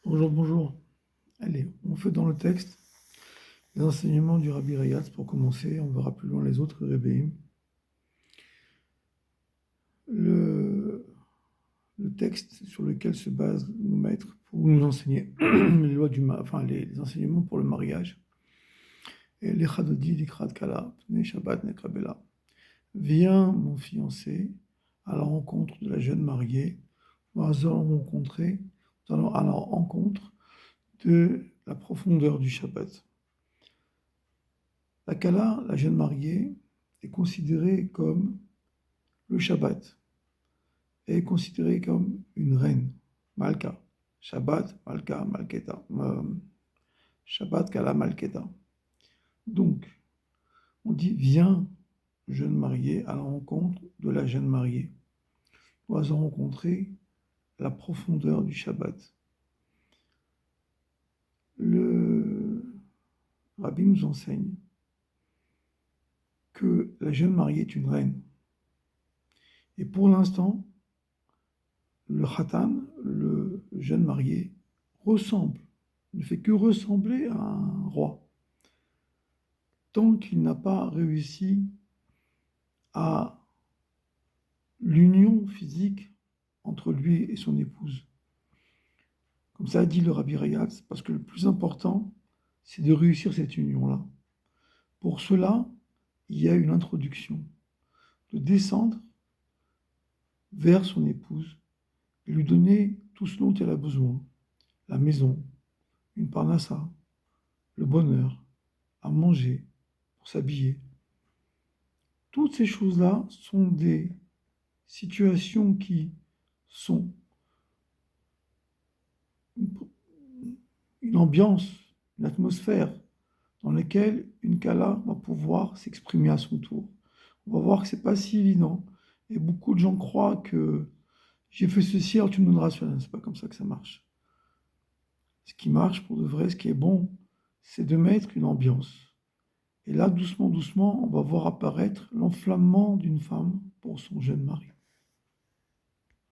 Bonjour, bonjour. Allez, on fait dans le texte les enseignements du Rabbi Rayatz pour commencer. On verra plus loin les autres Rebbeim. Le, le texte sur lequel se basent nos maîtres pour nous enseigner les lois les enseignements pour le mariage. Et l'Echadodi l'Ikrad Kala, Pnei Shabbat Nekrabela. Viens, mon fiancé, à la rencontre de la jeune mariée. Nous allons à la rencontre de la profondeur du Shabbat. La Kala, la jeune mariée, est considérée comme le Shabbat, est considérée comme une reine, Malka. Shabbat, Malka, Malketa. Shabbat, Kala, Malketa. Donc, on dit viens, jeune mariée, à la rencontre de la jeune mariée. Nous allons rencontrer la profondeur du Shabbat. Le Rabbi nous enseigne que la jeune mariée est une reine. Et pour l'instant, le Khatan, le jeune marié, ressemble, ne fait que ressembler à un roi, tant qu'il n'a pas réussi à l'union physique entre lui et son épouse. Comme ça a dit le Rabbi Rayatz, parce que le plus important, c'est de réussir cette union-là. Pour cela, il y a une introduction, de descendre vers son épouse et lui donner tout ce dont elle a besoin, la maison, une parnassa, le bonheur, à manger, pour s'habiller. Toutes ces choses-là sont des situations qui sont une ambiance, une atmosphère dans laquelle une Kala va pouvoir s'exprimer à son tour. On va voir que c'est pas si évident. Et beaucoup de gens croient que j'ai fait ceci, alors tu me donneras cela. C'est pas comme ça que ça marche. Ce qui marche pour de vrai, ce qui est bon, c'est de mettre une ambiance. Et là, doucement, doucement, on va voir apparaître l'enflammement d'une femme pour son jeune mari.